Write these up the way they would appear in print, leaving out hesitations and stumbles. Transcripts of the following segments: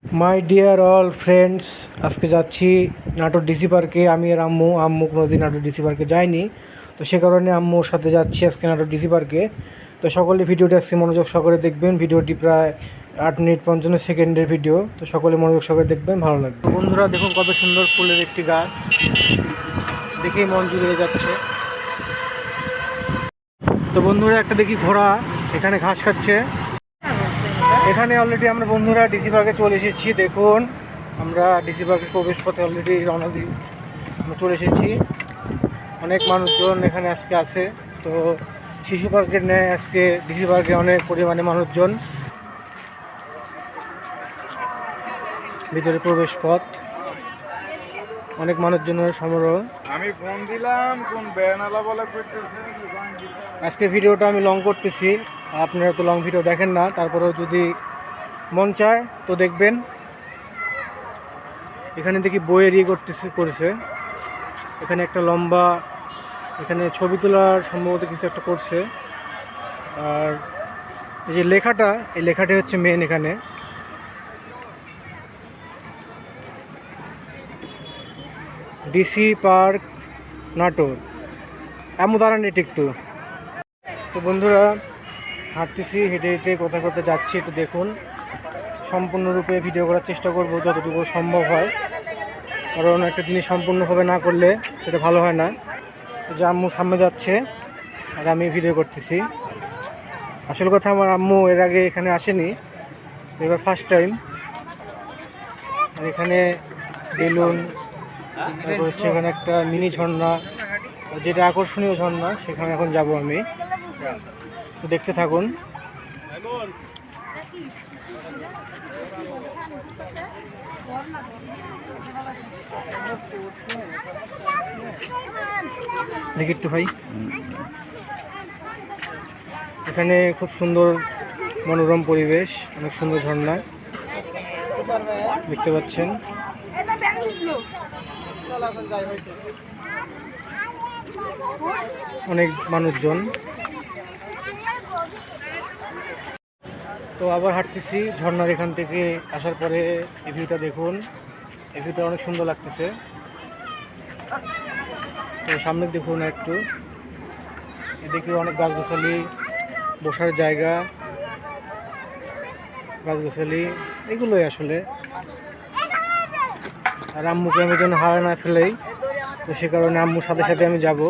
My dear all friends, আজকে যাচ্ছি Natore DC পার্কে। আমি আর আম্মু কোনোদিন নাটোর ডিসি পার্কে যায়নি, তো সে কারণে আম্মুর সাথে যাচ্ছি আজকে নাটোর ডিসি পার্কে। তো সকলে ভিডিওটি আজকে মনোযোগ সহকারে দেখবেন। ভিডিওটি প্রায় 8 মিনিট 55 সেকেন্ডের ভিডিও, তো সকলে মনোযোগ সহকারে দেখবেন, ভালো লাগবে। বন্ধুরা দেখুন কত সুন্দর ফুলের একটি গাছ, দেখেই মন জুড়িয়ে যাচ্ছে। তো বন্ধুরা একটা দেখি ঘোড়া এখানে ঘাস খাচ্ছে। এখানে অলরেডি আমরা বন্ধুরা ডিসি পার্কে চলে এসেছি। দেখুন আমরা ডিসি পার্কের প্রবেশ পথে অলরেডি রওনা দিয়ে আমরা চলে এসেছি। অনেক মানুষজন এখানে আজকে আছে। তো শিশু পার্কের ন্যায় আজকে ডিসি পার্কে অনেক পরিমাণে মানুষজন। ভিতরে প্রবেশ পথ, অনেক মানুষজনের সমারোহ। আমি ফোন দিলাম কোন বেনালা বলে আজকে ভিডিওটা আমি লং করতেছি, আপনারা তো লং ভিডিও দেখেন না, তারপরেও যদি মন চায় তো দেখবেন। এখানে দেখি বইয়ের করেছে। এখানে একটা লম্বা, এখানে ছবি তোলার সম্ভবত কিছু একটা করছে। আর এই যে লেখাটা, এই লেখাটা হচ্ছে মেন। এখানে ডিসি পার্ক নাটোর এমন দাঁড়ান এটি একটু। তো বন্ধুরা হাঁটতেছি, হেঁটে হেঁটে কোথায় কোথায় যাচ্ছি একটু দেখুন। সম্পূর্ণরূপে ভিডিও করার চেষ্টা করব যতটুকু সম্ভব হয়, কারণ একটা জিনিস সম্পূর্ণভাবে না করলে সেটা ভালো হয় না। যে আম্মু সামনে যাচ্ছে আর আমি ভিডিও করতেছি। আসল কথা, আমার আম্মু এর আগে এখানে আসেনি, এবার ফার্স্ট টাইম। আর এখানে বেলুন, তারপর হচ্ছে এখানে একটা মিনি ঝর্ণা, যেটা আকর্ষণীয় ঝর্ণা, সেখানে এখন যাব আমি। তো দেখতে থাকুন। দেখি একটু ভাই, এখানে খুব সুন্দর মনোরম পরিবেশ, অনেক সুন্দর ঝর্ণা দেখতে পাচ্ছেন। অনেক মানুষজন। তো আবার হাঁটতেছি ঝর্ণার এখান থেকে আসার পরে। এই ভিউটা দেখুন, এই ভিউটা অনেক সুন্দর লাগতেছে। তো সামনে দেখুন একটু, এদিকে অনেক গাছগাছালি, বসার জায়গা, গাছগাছালি এগুলোই আসলে। আর আম্মুকে আমি যেন হারা না ফেলেই, তো সে কারণে আম্মুর সাথে সাথে আমি যাব।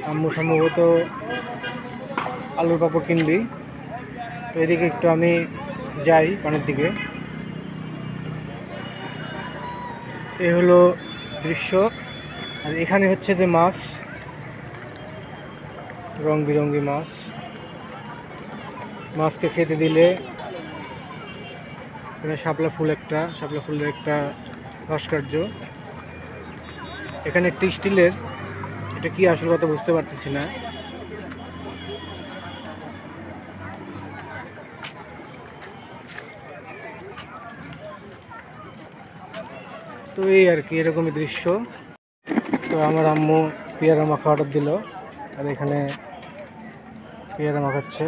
আম্মু সম্ভবত আলুর পাপড় কিনবি, তো এদিকে একটু আমি যাই পানির দিকে। এ হলো দৃশ্য। আর এখানে হচ্ছে যে মাছ, রং বেরঙ্গি মাছ। মাছকে খেতে দিলে এখানে শাপলা ফুলের একটা ভাস্কর্য। এখানে একটি স্টিলের, এটা কি আসল কথা বুঝতে পারতেছি না। তো এই আর কি, এরকমই দৃশ্য। তো আমার আম্মু পেয়ারা মাখা অর্ডার দিল, আর এখানে পেয়ারা মাখাচ্ছে।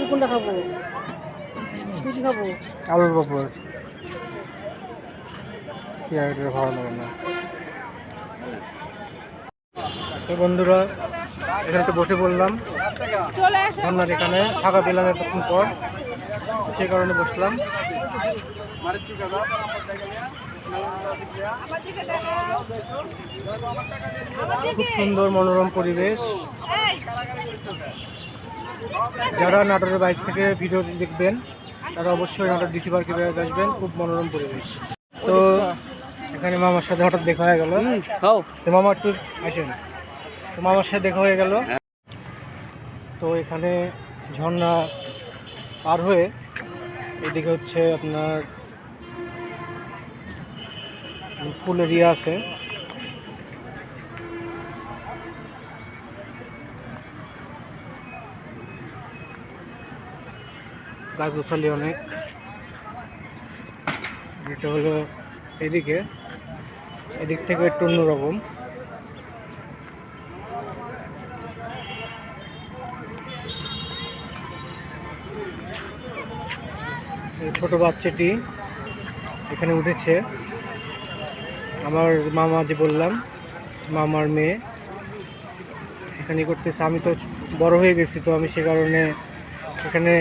কোনটা খাবো? কি খাবো? আলুর পাপড়। পেয়ারাটা ভালো লাগে না। তো বন্ধুরা এখানে একটু বসে পড়লাম ঝর্নার এখানে, ফাঁকা পেলাম এতক্ষণ পর, সেই কারণে বসলাম। খুব সুন্দর মনোরম পরিবেশ। যারা নাটোরের বাইক থেকে ভিডিও দেখবেন তারা অবশ্যই নাটোর ডিসি পার্কে বেড়াতে আসবেন, খুব মনোরম পরিবেশ। তো এখানে মামার সাথে হঠাৎ দেখা হয়ে গেল। তো মামা একটু আসেন। তো মামার সাথে দেখা হয়ে গেল। তো এখানে ঝর্ণা পার হয়ে এদিকে হচ্ছে আপনার ফুলের ইয়ে আছে। গাছগাছালি অনেক। এটা হলো এদিকে, এদিক থেকে একটু অন্যরকম। এই ছোট বাচ্চাটি এখানে উঠেছে, আমার মামা যে বললাম, মামার মেয়ে এখানে করতেছে। আমি তো বড় হয়ে গেছি, তো আমি সে কারণে এখানে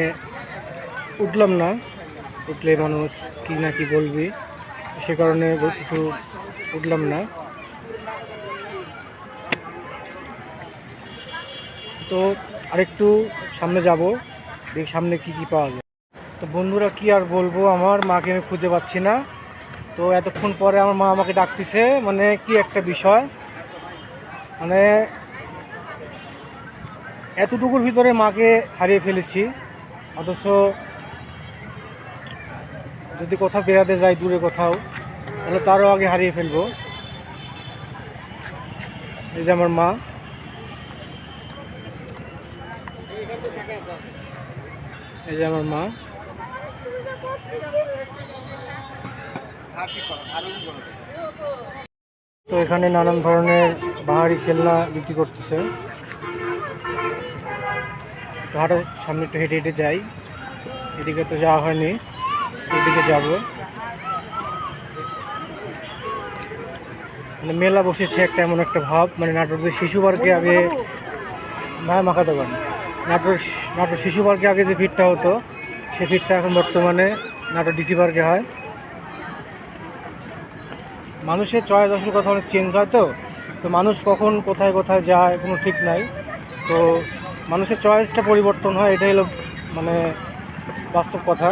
উঠলাম না, উঠলে মানুষ কি না কি বলবি, সে কারণে কিছু উঠলাম না। তো আরেকটু সামনে যাব, দেখি সামনে কি কি পাওয়া যায়। তো বন্ধুরা কি আর বলবো, আমার মাকে আমি খুঁজে পাচ্ছি না। তো এতক্ষণ পরে আমার মা আমাকে ডাকতেছে, মানে কি একটা বিষয়, মানে এতটুকুর ভিতরে মাকে হারিয়ে ফেলেছি। অথচ যদি কোথাও বেড়াতে যাই দূরে কোথাও, তাহলে তারও আগে হারিয়ে ফেলবো। এই যে আমার মা, এই যে আমার মা। তো এখানে নানান ধরনের বাহারি খেলনা বিক্রি করতেছে। তো হাঁটার সামনে একটু হেঁটে হেঁটে যাই, এদিকে তো যাওয়া হয়নি, এদিকে যাব। মানে মেলা বসেছে একটা, এমন একটা ভাব, মানে নাটোরের শিশু পার্কে আগে ভাই মাখা দোকান, নাটোর শিশু পার্কে আগে যে ভিড়টা হতো, সে ভিড়টা এখন বর্তমানে নাটোর ডিসি পার্কে হয়। মানুষের চয়েস আসলে কথা অনেক চেঞ্জ হয়, তো তো মানুষ কখন কোথায় কোথায় যায় কোনো ঠিক নাই। তো মানুষের চয়েসটা পরিবর্তন হয়, এটাই হলো মানে বাস্তব কথা।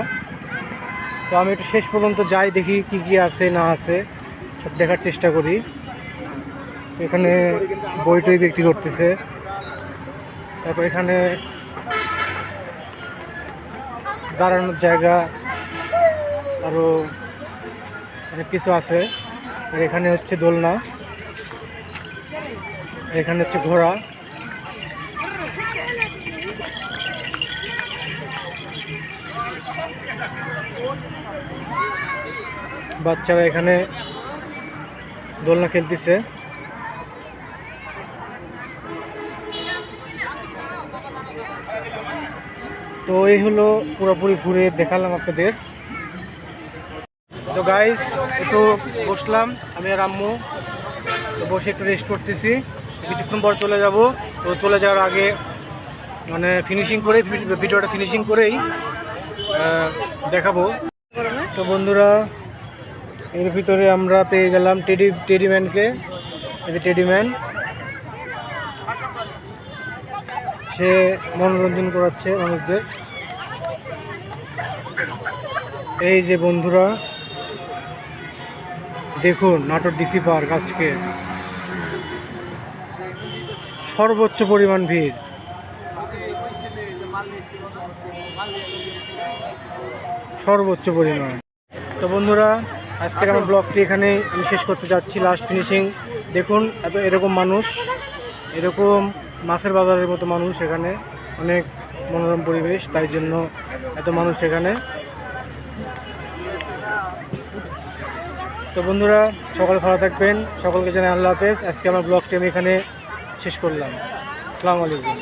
তো আমি একটু শেষ পর্যন্ত যাই, দেখি কি কি আছে না আছে সব দেখার চেষ্টা করি। তো এখানে বই টই বিক্রি করতেছে, তারপর এখানে দাঁড়ানোর জায়গা আরও অনেক কিছু আছে। আর এখানে হচ্ছে দোলনা, এখানে হচ্ছে ঘোড়া। বাচ্চারা এখানে দোলনা খেলতেছে। তো এই হলো পুরোপুরি ঘুরে দেখালাম আপনাদের। তো গাইস একটু বসলাম আমি আর আম্মু, তো বসে একটু রেস্ট করতেছি, কিছুক্ষণ পর চলে যাব। তো চলে যাওয়ার আগে মানে ফিনিশিং করে, ভিডিওটা ফিনিশিং করেই দেখাবো। তো বন্ধুরা এর ভিতরে আমরা পেয়ে গেলাম টেডিম্যানকে। এই যে টেডিম্যান, সে মনোরঞ্জন করাচ্ছে মানুষদের। এই যে বন্ধুরা দেখুন নাটোর ডিসি পার্ক আজকে সর্বোচ্চ পরিমাণ ভিড়। সর্বোচ্চ পরিমাণ। তো বন্ধুরা আজকের আমার ব্লগটি এখানে আমি শেষ করতে যাচ্ছি, লাস্ট ফিনিশিং। দেখুন এরকম মানুষ, এরকম মাছের বাজারের মতো মানুষ এখানে, অনেক মনোরম পরিবেশ, তাই জন্য এত মানুষ এখানে। তো বন্ধুরা সকলে ভালো থাকবেন, সকলকে জানাই আল্লাহ হাফেজ। আজকে আমার ব্লগটি আমি এখানে শেষ করলাম। আসসালামু আলাইকুম।